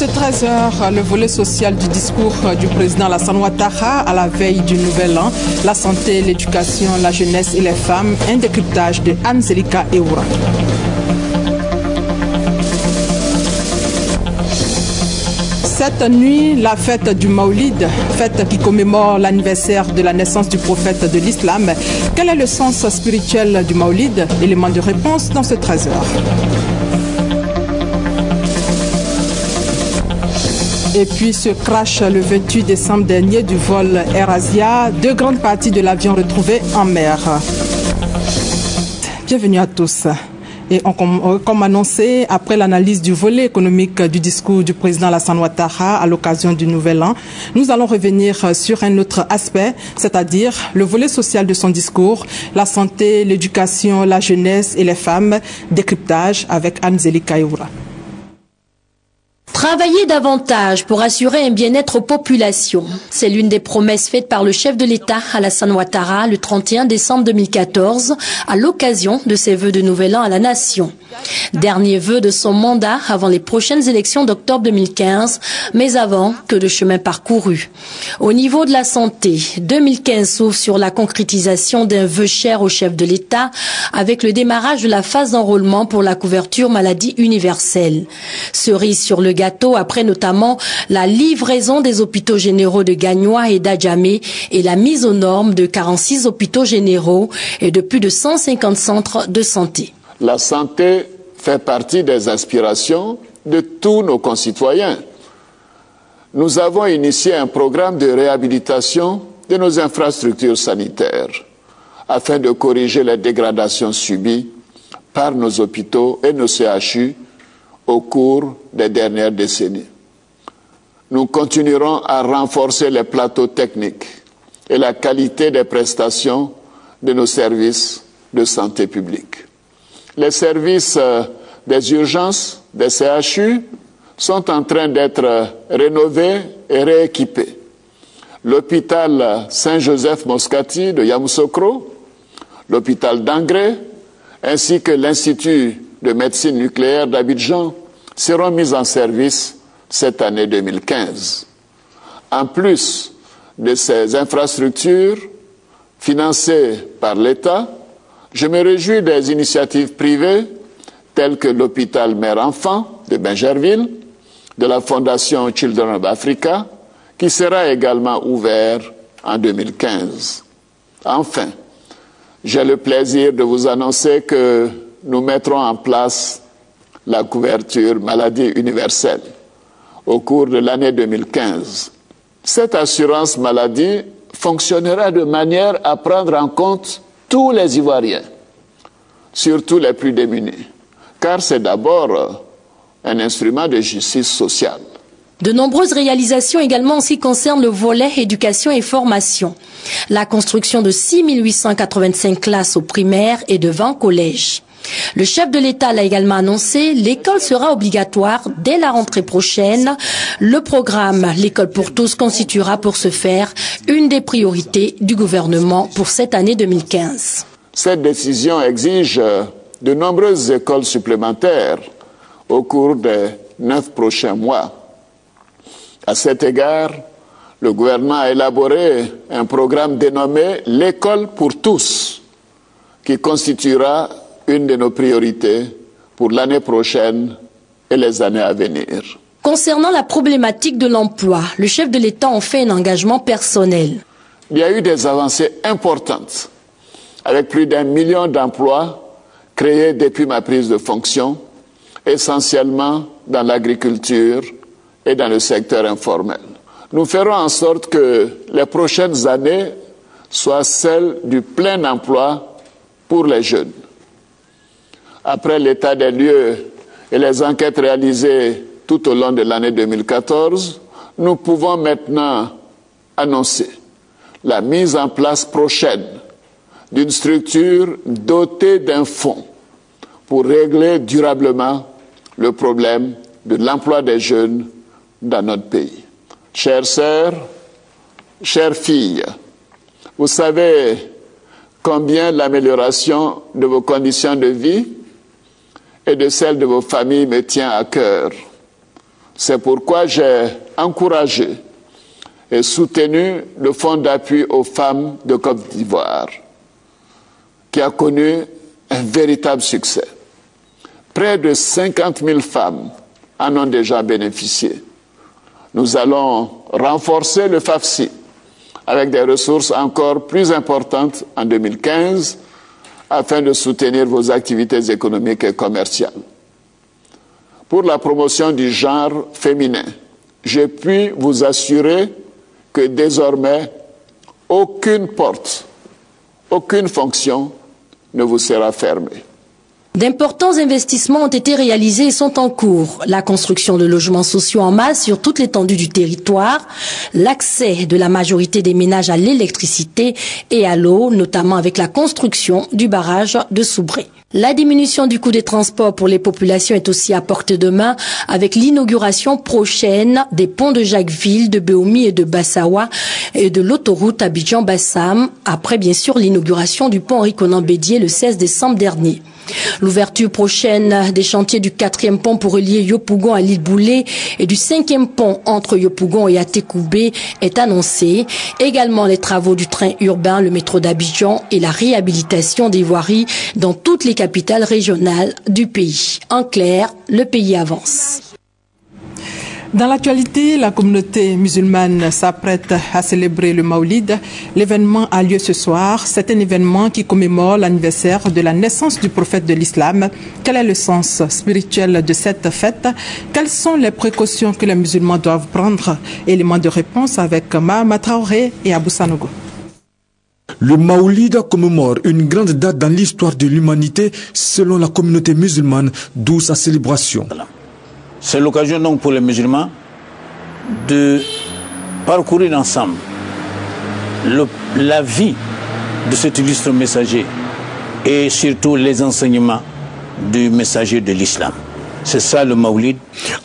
ces 13 heures, le volet social du discours du président Alassane Ouattara à la veille du Nouvel An, la santé, l'éducation, la jeunesse et les femmes, un décryptage de Anne-Zelika Eoura. Cette nuit, la fête du Maoulid, fête qui commémore l'anniversaire de la naissance du prophète de l'islam. Quel est le sens spirituel du Maoulid? Élément de réponse dans ce 13 heures. Et puis ce crash le 28 décembre dernier du vol Air Asia, 2 grandes parties de l'avion retrouvées en mer. Bienvenue à tous. Et comme annoncé, après l'analyse du volet économique du discours du président Alassane Ouattara à l'occasion du Nouvel An, nous allons revenir sur un autre aspect, c'est-à-dire le volet social de son discours, la santé, l'éducation, la jeunesse et les femmes, décryptage avec Anne-Zelika Eoura. Travailler davantage pour assurer un bien-être aux populations. C'est l'une des promesses faites par le chef de l'État, Alassane Ouattara, le 31 décembre 2014, à l'occasion de ses vœux de Nouvel An à la nation. Dernier vœu de son mandat avant les prochaines élections d'octobre 2015, mais avant que de chemin parcouru. Au niveau de la santé, 2015 s'ouvre sur la concrétisation d'un vœu cher au chef de l'État avec le démarrage de la phase d'enrôlement pour la couverture maladie universelle. Cerise sur le gâteau après notamment la livraison des hôpitaux généraux de Gagnoa et d'Adjamé et la mise aux normes de 46 hôpitaux généraux et de plus de 150 centres de santé. La santé fait partie des aspirations de tous nos concitoyens. Nous avons initié un programme de réhabilitation de nos infrastructures sanitaires afin de corriger les dégradations subies par nos hôpitaux et nos CHU au cours des dernières décennies. Nous continuerons à renforcer les plateaux techniques et la qualité des prestations de nos services de santé publique. Les services des urgences des CHU sont en train d'être rénovés et rééquipés. L'hôpital Saint-Joseph-Moscati de Yamoussoukro, l'hôpital d'Angré, ainsi que l'Institut de médecine nucléaire d'Abidjan seront mis en service cette année 2015. En plus de ces infrastructures financées par l'État, je me réjouis des initiatives privées telles que l'hôpital Mère-Enfant de Bingerville, de la Fondation Children of Africa, qui sera également ouvert en 2015. Enfin, j'ai le plaisir de vous annoncer que nous mettrons en place la couverture maladie universelle au cours de l'année 2015. Cette assurance maladie fonctionnera de manière à prendre en compte tous les Ivoiriens, surtout les plus démunis, car c'est d'abord un instrument de justice sociale. De nombreuses réalisations également en ce qui concerne le volet éducation et formation. La construction de 6885 classes au primaire et de 20 collèges. Le chef de l'État l'a également annoncé, l'école sera obligatoire dès la rentrée prochaine. Le programme L'école pour tous constituera pour ce faire une des priorités du gouvernement pour cette année 2015. Cette décision exige de nombreuses écoles supplémentaires au cours des 9 prochains mois. À cet égard, le gouvernement a élaboré un programme dénommé L'école pour tous, qui constituera une de nos priorités pour l'année prochaine et les années à venir. Concernant la problématique de l'emploi, le chef de l'État en fait un engagement personnel. Il y a eu des avancées importantes, avec plus d'1 million d'emplois créés depuis ma prise de fonction, essentiellement dans l'agriculture et dans le secteur informel. Nous ferons en sorte que les prochaines années soient celles du plein emploi pour les jeunes. Après l'état des lieux et les enquêtes réalisées tout au long de l'année 2014, nous pouvons maintenant annoncer la mise en place prochaine d'une structure dotée d'un fonds pour régler durablement le problème de l'emploi des jeunes dans notre pays. Chères sœurs, chères filles, vous savez combien l'amélioration de vos conditions de vie et de celles de vos familles me tient à cœur. C'est pourquoi j'ai encouragé et soutenu le Fonds d'appui aux femmes de Côte d'Ivoire, qui a connu un véritable succès. Près de 50 000 femmes en ont déjà bénéficié. Nous allons renforcer le FAFSI avec des ressources encore plus importantes en 2015 afin de soutenir vos activités économiques et commerciales. Pour la promotion du genre féminin, je puis vous assurer que désormais, aucune porte, aucune fonction ne vous sera fermée. D'importants investissements ont été réalisés et sont en cours. La construction de logements sociaux en masse sur toute l'étendue du territoire, l'accès de la majorité des ménages à l'électricité et à l'eau, notamment avec la construction du barrage de Soubré. La diminution du coût des transports pour les populations est aussi à portée de main avec l'inauguration prochaine des ponts de Jacquesville, de Béoumi et de Bassawa et de l'autoroute Abidjan-Bassam, après bien sûr l'inauguration du pont Henri-Konan-Bédier le 16 décembre dernier. L'ouverture prochaine des chantiers du 4e pont pour relier Yopougon à l'île Boulé et du 5e pont entre Yopougon et Atekoubé est annoncée. Également les travaux du train urbain, le métro d'Abidjan et la réhabilitation des voiries dans toutes les capitales régionales du pays. En clair, le pays avance. Dans l'actualité, la communauté musulmane s'apprête à célébrer le Maoulid. L'événement a lieu ce soir. C'est un événement qui commémore l'anniversaire de la naissance du prophète de l'islam. Quel est le sens spirituel de cette fête? Quelles sont les précautions que les musulmans doivent prendre? Éléments de réponse avec Mahama Traoré et Abou Sanogo. Le Maoulid commémore une grande date dans l'histoire de l'humanité selon la communauté musulmane, d'où sa célébration. C'est l'occasion donc pour les musulmans de parcourir ensemble la vie de cet illustre messager et surtout les enseignements du messager de l'islam. C'est ça le Maoulid.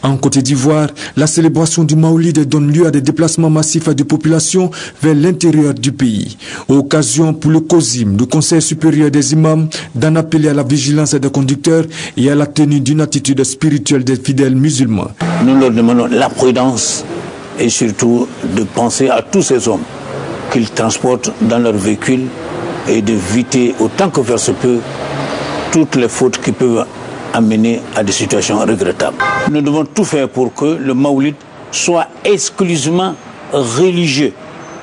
En Côte d'Ivoire, la célébration du Maoulid donne lieu à des déplacements massifs de population vers l'intérieur du pays. Occasion pour le COSIM, le Conseil supérieur des imams, d'en appeler à la vigilance des conducteurs et à la tenue d'une attitude spirituelle des fidèles musulmans. Nous leur demandons la prudence et surtout de penser à tous ces hommes qu'ils transportent dans leur véhicule et d'éviter autant que faire se peut toutes les fautes qui peuvent amener à des situations regrettables. Nous devons tout faire pour que le Maoulid soit exclusivement religieux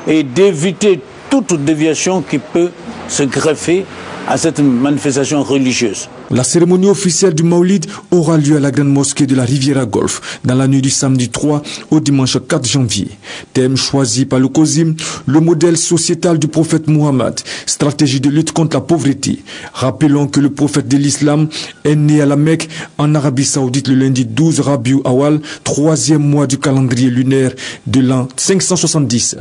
et d'éviter toute déviation qui peut se greffer à cette manifestation religieuse. La cérémonie officielle du Maoulid aura lieu à la grande mosquée de la Riviera Golf dans la nuit du samedi 3 au dimanche 4 janvier. Thème choisi par le COSIM, le modèle sociétal du prophète Mohammed, stratégie de lutte contre la pauvreté. Rappelons que le prophète de l'islam est né à la Mecque en Arabie Saoudite le lundi 12 Rabiul Awal, 3e mois du calendrier lunaire de l'an 570.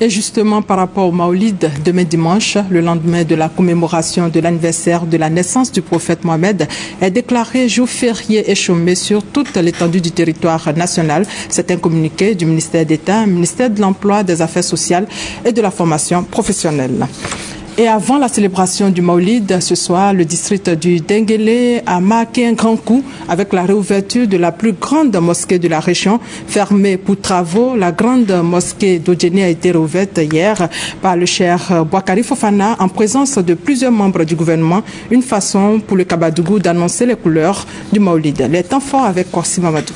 Et justement, par rapport au Maoulid, demain dimanche, le lendemain de la commémoration de l'anniversaire de la naissance du prophète Mohamed, est déclaré jour férié et chômé sur toute l'étendue du territoire national. C'est un communiqué du ministère d'État, ministère de l'Emploi, des Affaires sociales et de la formation professionnelle. Et avant la célébration du Maoulid, ce soir, le district du Denguélé a marqué un grand coup avec la réouverture de la plus grande mosquée de la région, fermée pour travaux. La grande mosquée d'Odjéné a été réouverte hier par le cheikh Boakari Fofana en présence de plusieurs membres du gouvernement. Une façon pour le Kabadougou d'annoncer les couleurs du Maoulid. Les temps forts avec Korsi Mamadou.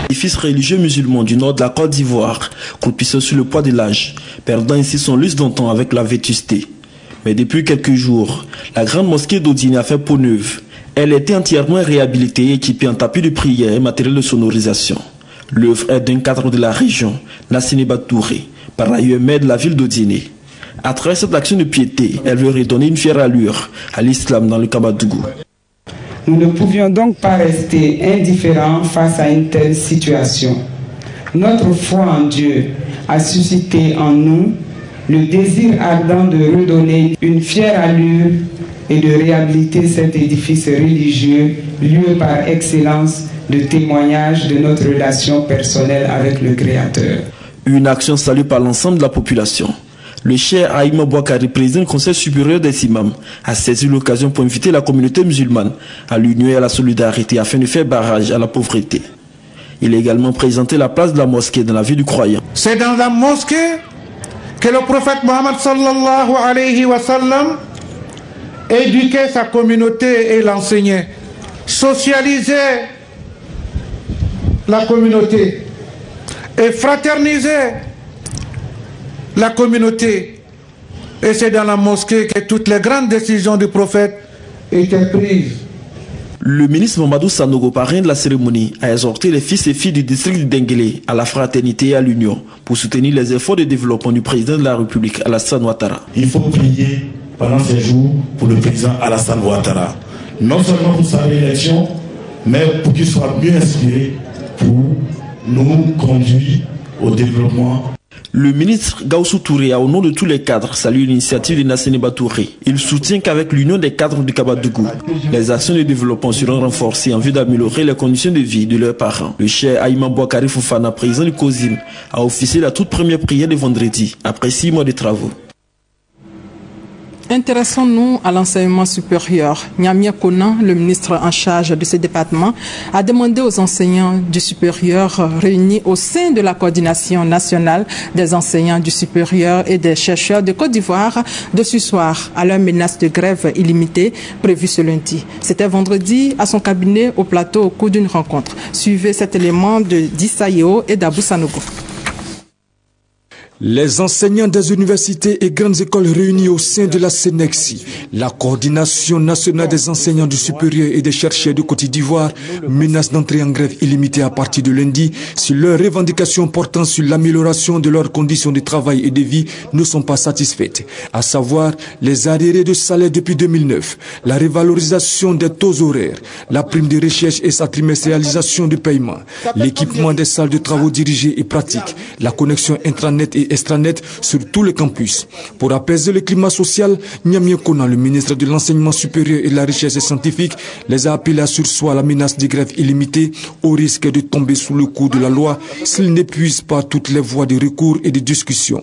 Les fils religieux musulmans du nord de la Côte d'Ivoire, croupissant sous le poids de l'âge, perdant ainsi son lustre d'antan avec la vétusté. Mais depuis quelques jours, la grande mosquée d'Odjéné a fait peau neuve. Elle était entièrement réhabilitée et équipée en tapis de prière et matériel de sonorisation. L'œuvre est d'un cadre de la région, Nassini Batouré, par ailleurs maire de la ville d'Odjéné. À travers cette action de piété, elle veut redonner une fière allure à l'islam dans le Kabadougou. Nous ne pouvions donc pas rester indifférents face à une telle situation. Notre foi en Dieu a suscité en nous le désir ardent de redonner une fière allure et de réhabiliter cet édifice religieux, lieu par excellence de témoignage de notre relation personnelle avec le Créateur. Une action saluée par l'ensemble de la population. Le cheikh Haïma Bouakari, président du Conseil supérieur des imams, a saisi l'occasion pour inviter la communauté musulmane à l'union et à la solidarité afin de faire barrage à la pauvreté. Il a également présenté la place de la mosquée dans la vie du croyant. C'est dans la mosquée que le prophète Mohammed sallallahu alayhi wa sallam éduquait sa communauté et l'enseignait, socialisait la communauté et fraternisait la communauté. Et c'est dans la mosquée que toutes les grandes décisions du prophète étaient prises. Le ministre Mamadou Sanogo, parrain de la cérémonie, a exhorté les fils et filles du district de Denguélé à la fraternité et à l'union pour soutenir les efforts de développement du président de la République, Alassane Ouattara. Il faut prier pendant ces jours pour le président Alassane Ouattara. Non seulement pour sa réélection, mais pour qu'il soit mieux inspiré pour nous conduire au développement. Le ministre Gaussou Touré a, au nom de tous les cadres, salué l'initiative de Nassene Batouré. Il soutient qu'avec l'union des cadres du Kabadougou, les actions de développement seront renforcées en vue d'améliorer les conditions de vie de leurs parents. Le cheikh Haïma Bouakari Fofana, président du COSIM, a officié la toute première prière de vendredi, après 6 mois de travaux. Intéressons-nous à l'enseignement supérieur. Nyamia Konan, le ministre en charge de ce département, a demandé aux enseignants du supérieur réunis au sein de la coordination nationale des enseignants du supérieur et des chercheurs de Côte d'Ivoire de surseoir à leur menace de grève illimitée prévue ce lundi. C'était vendredi à son cabinet au plateau au cours d'une rencontre. Suivez cet élément de Dissaïo et d'Abou Sanogo. Les enseignants des universités et grandes écoles réunis au sein de la CNEXI, la coordination nationale des enseignants du supérieur et des chercheurs de Côte d'Ivoire, menacent d'entrer en grève illimitée à partir de lundi si leurs revendications portant sur l'amélioration de leurs conditions de travail et de vie ne sont pas satisfaites, à savoir les arriérés de salaire depuis 2009, la revalorisation des taux horaires, la prime de recherche et sa trimestrialisation du paiement, l'équipement des salles de travaux dirigées et pratiques, la connexion intranet et extranet sur tous les campus. Pour apaiser le climat social, Nyamia Konan, le ministre de l'enseignement supérieur et de la recherche scientifique, les a appelés à surseoir la menace de grève illimitée au risque de tomber sous le coup de la loi s'ils n'épuisent pas toutes les voies de recours et de discussion.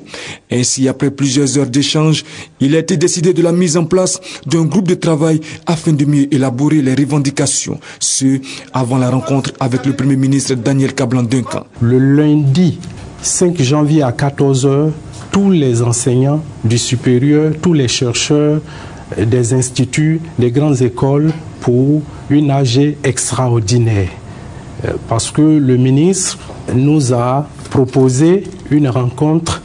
Ainsi, après plusieurs heures d'échange, il a été décidé de la mise en place d'un groupe de travail afin de mieux élaborer les revendications, ce avant la rencontre avec le Premier ministre Daniel Kablan-Duncan. Le lundi 5 janvier à 14 h, tous les enseignants du supérieur, tous les chercheurs des instituts, des grandes écoles pour une AG extraordinaire. Parce que le ministre nous a proposé une rencontre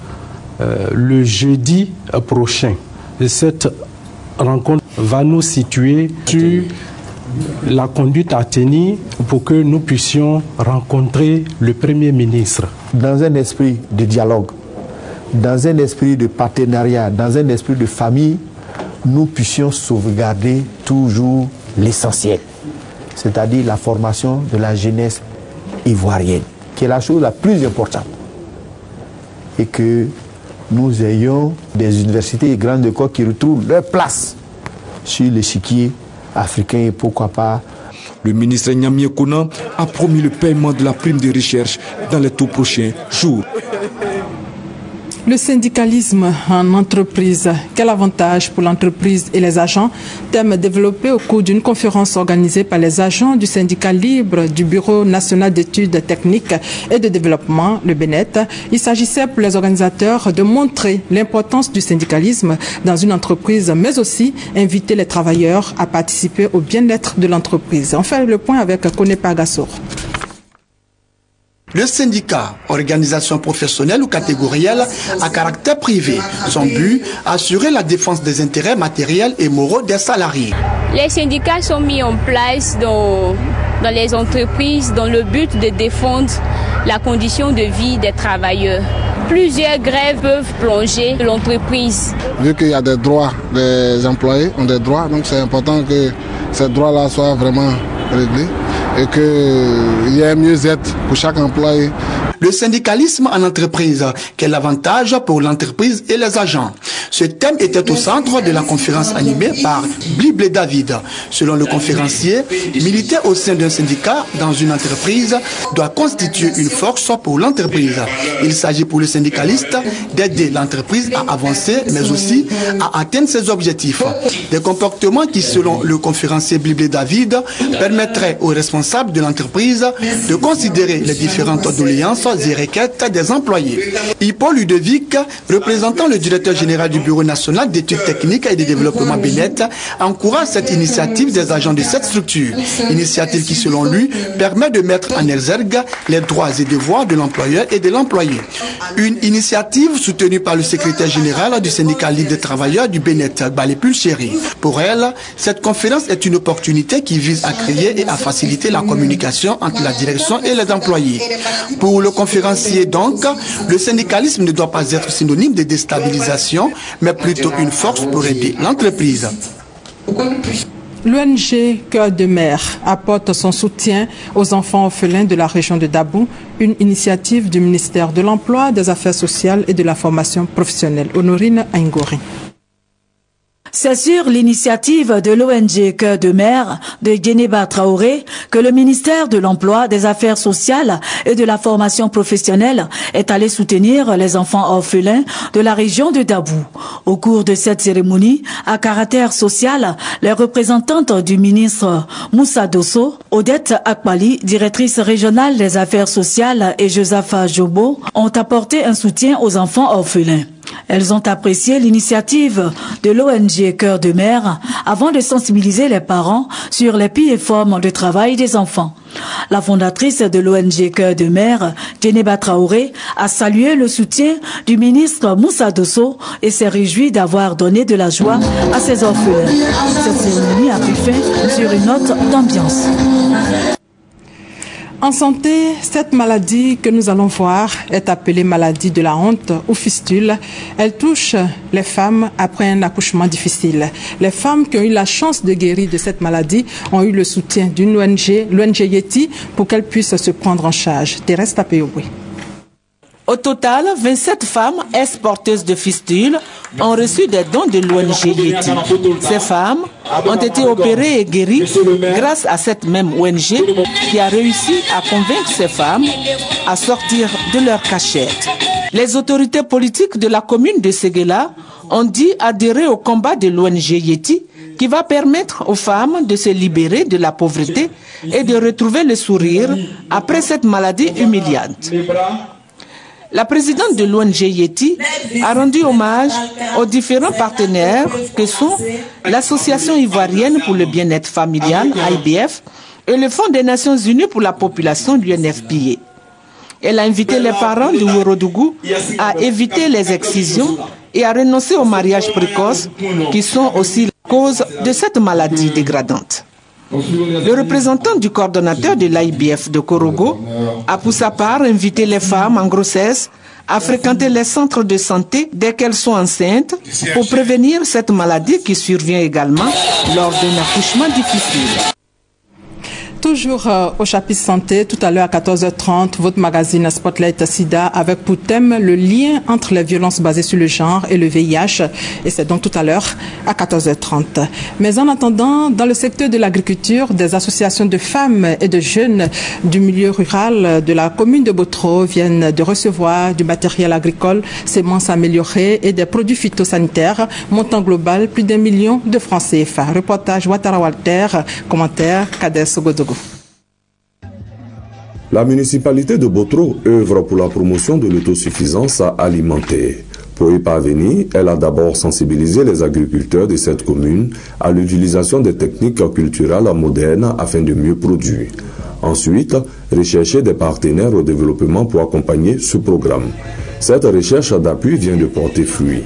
le jeudi prochain. Cette rencontre va nous situer sur la conduite à tenir pour que nous puissions rencontrer le Premier ministre. Dans un esprit de dialogue, dans un esprit de partenariat, dans un esprit de famille, nous puissions sauvegarder toujours l'essentiel, c'est-à-dire la formation de la jeunesse ivoirienne, qui est la chose la plus importante. Et que nous ayons des universités et grandes écoles qui retrouvent leur place sur l'échiquier africain et pourquoi pas. Le ministre Nyamia Konan a promis le paiement de la prime de recherche dans les tout prochains jours. Le syndicalisme en entreprise, quel avantage pour l'entreprise et les agents? Thème développé au cours d'une conférence organisée par les agents du syndicat libre du Bureau national d'études techniques et de développement, le BNET. Il s'agissait pour les organisateurs de montrer l'importance du syndicalisme dans une entreprise, mais aussi inviter les travailleurs à participer au bien-être de l'entreprise. On fait le point avec Konepa Gassour. Le syndicat, organisation professionnelle ou catégorielle à caractère privé, son but, assurer la défense des intérêts matériels et moraux des salariés. Les syndicats sont mis en place dans les entreprises dans le but de défendre la condition de vie des travailleurs. Plusieurs grèves peuvent plonger l'entreprise. Vu qu'il y a des droits, les employés ont des droits, donc c'est important que ces droits-là soient vraiment réglés et qu'il y ait un mieux-être pour chaque employé. Le syndicalisme en entreprise, quel avantage pour l'entreprise et les agents? Ce thème était au centre de la conférence animée par Bliblé David. Selon le conférencier, militer au sein d'un syndicat dans une entreprise doit constituer une force pour l'entreprise. Il s'agit pour le syndicaliste d'aider l'entreprise à avancer, mais aussi à atteindre ses objectifs. Des comportements qui, selon le conférencier Bliblé David, permettraient aux responsables de l'entreprise de considérer les différentes doléances et requêtes des employés. Hippo Ludovic, représentant le directeur général du Bureau national d'études techniques et de développement Bénet, encourage cette initiative des agents de cette structure. Initiative qui, selon lui, permet de mettre en exergue les droits et devoirs de l'employeur et de l'employé. Une initiative soutenue par le secrétaire général du syndicat libre des travailleurs du Bénet, Balépul Chéri. Pour elle, cette conférence est une opportunité qui vise à créer et à faciliter la communication entre la direction et les employés. Pour le conférencier donc, le syndicalisme ne doit pas être synonyme de déstabilisation, mais plutôt une force pour aider l'entreprise. L'ONG Cœur de Mer apporte son soutien aux enfants orphelins de la région de Dabou, une initiative du ministère de l'Emploi, des Affaires sociales et de la formation professionnelle. Honorine Aingori. C'est sur l'initiative de l'ONG Cœur de Mer de Djeneba Traoré que le ministère de l'Emploi, des Affaires sociales et de la formation professionnelle est allé soutenir les enfants orphelins de la région de Dabou. Au cours de cette cérémonie à caractère social, les représentantes du ministre Moussa Dosso, Odette Akbali, directrice régionale des Affaires sociales, et Josafa Jobo ont apporté un soutien aux enfants orphelins. Elles ont apprécié l'initiative de l'ONG Cœur de Mer avant de sensibiliser les parents sur les pires formes de travail des enfants. La fondatrice de l'ONG Cœur de Mer, Djeneba Traoré, a salué le soutien du ministre Moussa Dosso et s'est réjoui d'avoir donné de la joie à ses orphelins. Cette cérémonie a pris fin sur une note d'ambiance. En santé, cette maladie que nous allons voir est appelée maladie de la honte ou fistule. Elle touche les femmes après un accouchement difficile. Les femmes qui ont eu la chance de guérir de cette maladie ont eu le soutien d'une ONG, l'ONG Yeti, pour qu'elles puissent se prendre en charge. Thérèse Tapéoui. Au total, 27 femmes ex-porteuses de fistules ont reçu des dons de l'ONG Yeti. Ces femmes ont été opérées et guéries grâce à cette même ONG qui a réussi à convaincre ces femmes à sortir de leur cachette. Les autorités politiques de la commune de Séguéla ont dit adhérer au combat de l'ONG Yeti qui va permettre aux femmes de se libérer de la pauvreté et de retrouver le sourire après cette maladie humiliante. La présidente de l'ONG Yeti a rendu hommage aux différents partenaires que sont l'Association ivoirienne pour le bien-être familial, IBF, et le Fonds des Nations Unies pour la population, l'UNFPA. Elle a invité les parents du Ourodougou à éviter les excisions et à renoncer au mariage précoce, qui sont aussi la cause de cette maladie dégradante. Le représentant du coordonnateur de l'IBF de Korogo a pour sa part invité les femmes en grossesse à fréquenter les centres de santé dès qu'elles sont enceintes pour prévenir cette maladie qui survient également lors d'un accouchement difficile. Toujours au chapitre santé, tout à l'heure à 14h30, votre magazine Spotlight Sida avec pour thème le lien entre les violences basées sur le genre et le VIH. Et c'est donc tout à l'heure à 14h30. Mais en attendant, dans le secteur de l'agriculture, des associations de femmes et de jeunes du milieu rural de la commune de Botro viennent de recevoir du matériel agricole, semences améliorées et des produits phytosanitaires, montant global plus d'1 million de francs CFA. Reportage Ouattara Walter, commentaire Kader Sogodogo. La municipalité de Botro œuvre pour la promotion de l'autosuffisance alimentaire. Pour y parvenir, elle a d'abord sensibilisé les agriculteurs de cette commune à l'utilisation des techniques culturelles modernes afin de mieux produire. Ensuite, rechercher des partenaires au développement pour accompagner ce programme. Cette recherche d'appui vient de porter fruit.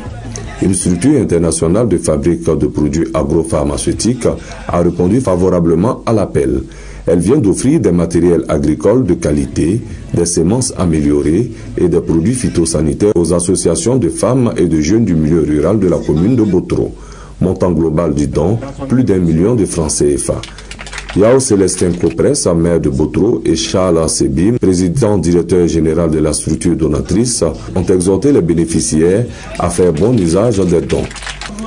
Une structure internationale de fabrique de produits agropharmaceutiques a répondu favorablement à l'appel. Elle vient d'offrir des matériels agricoles de qualité, des semences améliorées et des produits phytosanitaires aux associations de femmes et de jeunes du milieu rural de la commune de Botro. Montant global du don, plus d'1 million de francs CFA. Yao Célestin Coprès, maire de Botro, et Charles Sebim, président directeur général de la structure donatrice, ont exhorté les bénéficiaires à faire bon usage des dons.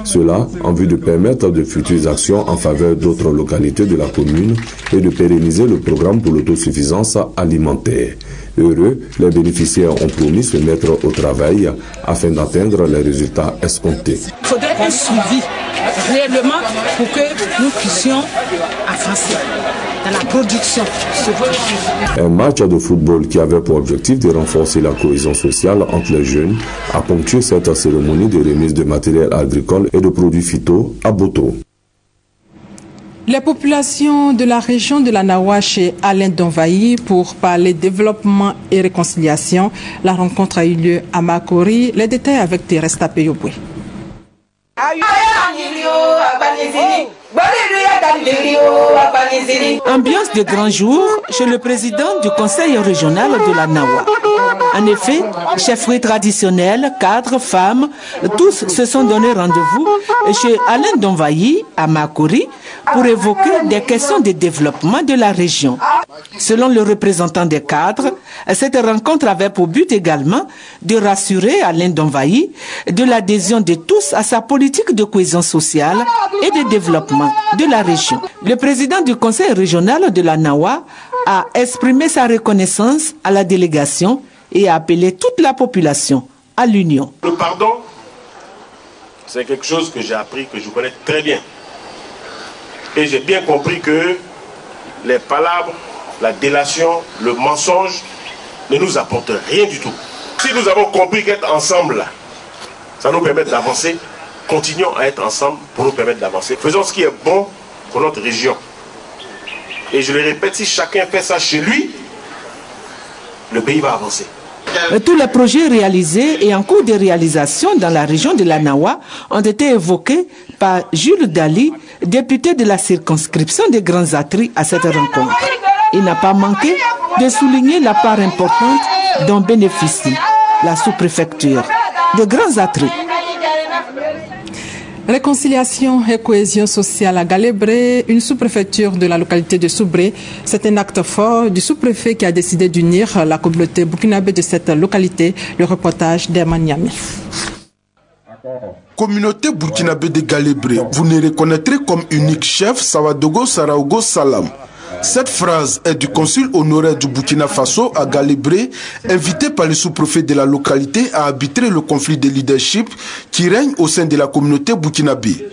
Cela en vue de permettre de futures actions en faveur d'autres localités de la commune et de pérenniser le programme pour l'autosuffisance alimentaire. Heureux, les bénéficiaires ont promis se mettre au travail afin d'atteindre les résultats escomptés. Il faudrait un suivi réellement pour que nous puissions avancer dans la production. Un match de football qui avait pour objectif de renforcer la cohésion sociale entre les jeunes a ponctué cette cérémonie de remise de matériel agricole et de produits phyto à Botro. Les populations de la région de la Nawa chez Alain Donvayi pour parler développement et réconciliation. La rencontre a eu lieu à Makori. Les détails avec Thérèse Tapeyoboué. Ambiance de grand jour chez le président du conseil régional de la Nawa. En effet, chefferies traditionnelles, cadres, femmes, tous se sont donné rendez-vous chez Alain Donvayi à Makori pour évoquer des questions de développement de la région. Selon le représentant des cadres, cette rencontre avait pour but également de rassurer Alain Donvayi de l'adhésion de tous à sa politique de cohésion sociale et de développement de la région. Le président du conseil régional de la Nawa a exprimé sa reconnaissance à la délégation et a appelé toute la population à l'union. Le pardon, c'est quelque chose que j'ai appris, que je connais très bien. Et j'ai bien compris que les palabres, la délation, le mensonge ne nous apportent rien du tout. Si nous avons compris qu'être ensemble, ça nous permet d'avancer, continuons à être ensemble pour nous permettre d'avancer. Faisons ce qui est bon pour notre région. Et je le répète, si chacun fait ça chez lui, le pays va avancer. Tous les projets réalisés et en cours de réalisation dans la région de la Nawa ont été évoqués par Jules Dali, député de la circonscription des Grands Atris à cette rencontre. Il n'a pas manqué de souligner la part importante dont bénéficie la sous-préfecture des Grands Atris. Réconciliation et cohésion sociale à Galébré, une sous-préfecture de la localité de Soubré. C'est un acte fort du sous-préfet qui a décidé d'unir la communauté burkinabé de cette localité. Le reportage d'Herman Niamé. Communauté burkinabé de Galébré, vous ne reconnaîtrez comme unique chef Sawadogo Saraogo Salam. Cette phrase est du consul honoraire du Burkina Faso à Galébré, invité par le sous-préfet de la localité à arbitrer le conflit de leadership qui règne au sein de la communauté burkinabé.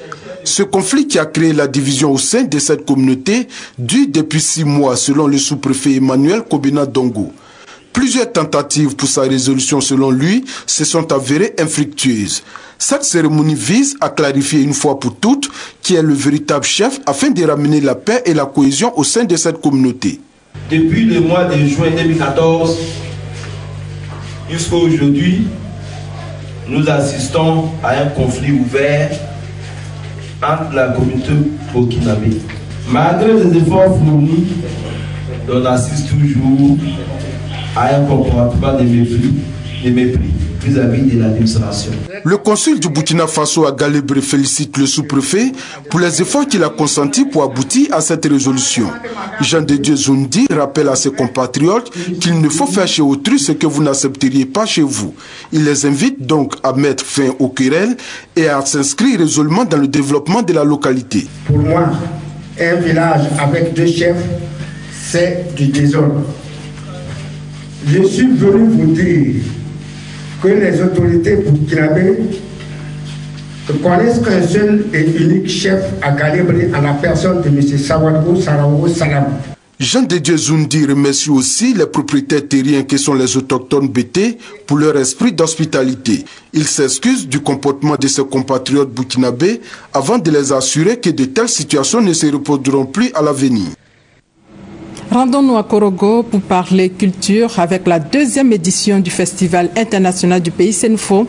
Ce conflit qui a créé la division au sein de cette communauté dure depuis 6 mois selon le sous-préfet Emmanuel Kobena Dongo. Plusieurs tentatives pour sa résolution selon lui se sont avérées infructueuses. Cette cérémonie vise à clarifier une fois pour toutes qui est le véritable chef afin de ramener la paix et la cohésion au sein de cette communauté. Depuis le mois de juin 2014 jusqu'à aujourd'hui, nous assistons à un conflit ouvert entre la communauté burkinabé. Malgré les efforts fournis, on assiste toujours à un comportement de mépris vis-à-vis de l'administration. Le consul du Burkina Faso à Galébré félicite le sous-préfet pour les efforts qu'il a consentis pour aboutir à cette résolution. Jean de Dieu Zoundi rappelle à ses compatriotes qu'il ne faut faire chez autrui ce que vous n'accepteriez pas chez vous. Il les invite donc à mettre fin aux querelles et à s'inscrire résolument dans le développement de la localité. Pour moi, un village avec 2 chefs, c'est du désordre. Je suis venu vous dire que les autorités burkinabées connaissent qu'un seul et unique chef à Galébré à la personne de M. Sawadogo Saraogo Salam. Jean de Dieu Zoundi remercie aussi les propriétaires terriens qui sont les autochtones Bété pour leur esprit d'hospitalité. Il s'excuse du comportement de ses compatriotes burkinabés avant de les assurer que de telles situations ne se reproduiront plus à l'avenir. Rendons-nous à Korogo pour parler culture avec la 2e édition du Festival international du pays Senfo.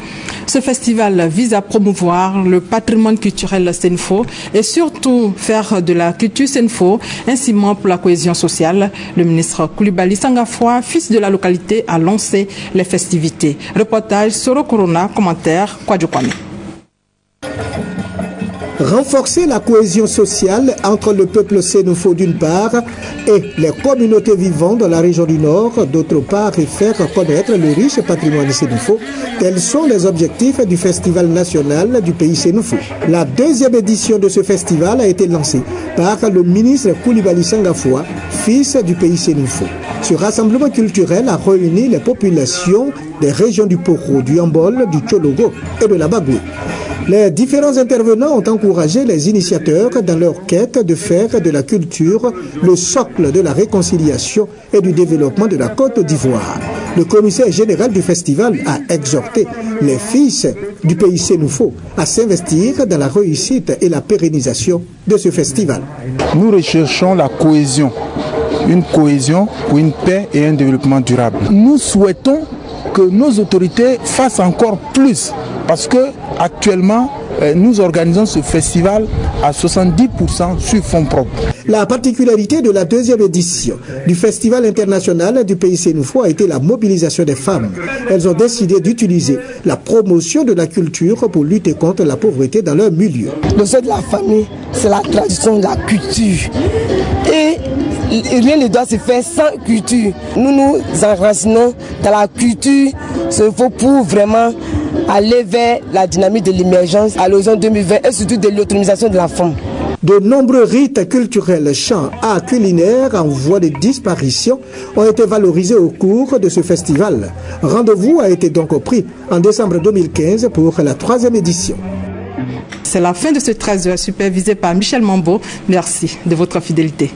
Ce festival vise à promouvoir le patrimoine culturel Senfo et surtout faire de la culture Senfo un ciment pour la cohésion sociale. Le ministre Koulibaly Sangafoua, fils de la localité, a lancé les festivités. Reportage Soro Corona, commentaire Kwadjo Kwame. Renforcer la cohésion sociale entre le peuple sénoufo d'une part et les communautés vivant dans la région du Nord d'autre part et faire connaître le riche patrimoine sénoufo, tels sont les objectifs du Festival national du pays sénoufo. La deuxième édition de ce festival a été lancée par le ministre Koulibaly Sangafoua, fils du pays sénoufo. Ce rassemblement culturel a réuni les populations des régions du Poro, du Yambol, du Tchologo et de la Bagoué. Les différents intervenants ont encouragé les initiateurs dans leur quête de faire de la culture le socle de la réconciliation et du développement de la Côte d'Ivoire. Le commissaire général du festival a exhorté les fils du pays sénoufo à s'investir dans la réussite et la pérennisation de ce festival. Nous recherchons la cohésion, une cohésion pour une paix et un développement durable. Nous souhaitons que nos autorités fassent encore plus parce que actuellement nous organisons ce festival à 70% sur fonds propres. La particularité de la deuxième édition du Festival international du pays sénoufo a été la mobilisation des femmes. Elles ont décidé d'utiliser la promotion de la culture pour lutter contre la pauvreté dans leur milieu. Le sort de la famille, c'est la tradition de la culture. Et rien ne doit se faire sans culture. Nous nous enracinons dans la culture, c'est faux pour vraiment aller vers la dynamique de l'émergence à l'horizon 2020 et surtout de l'autonomisation de la femme. De nombreux rites culturels, chants, arts culinaires en voie de disparition ont été valorisés au cours de ce festival. Rendez-vous a été donc pris en décembre 2015 pour la 3e édition. C'est la fin de ce 13h supervisé par Michel Mambo. Merci de votre fidélité.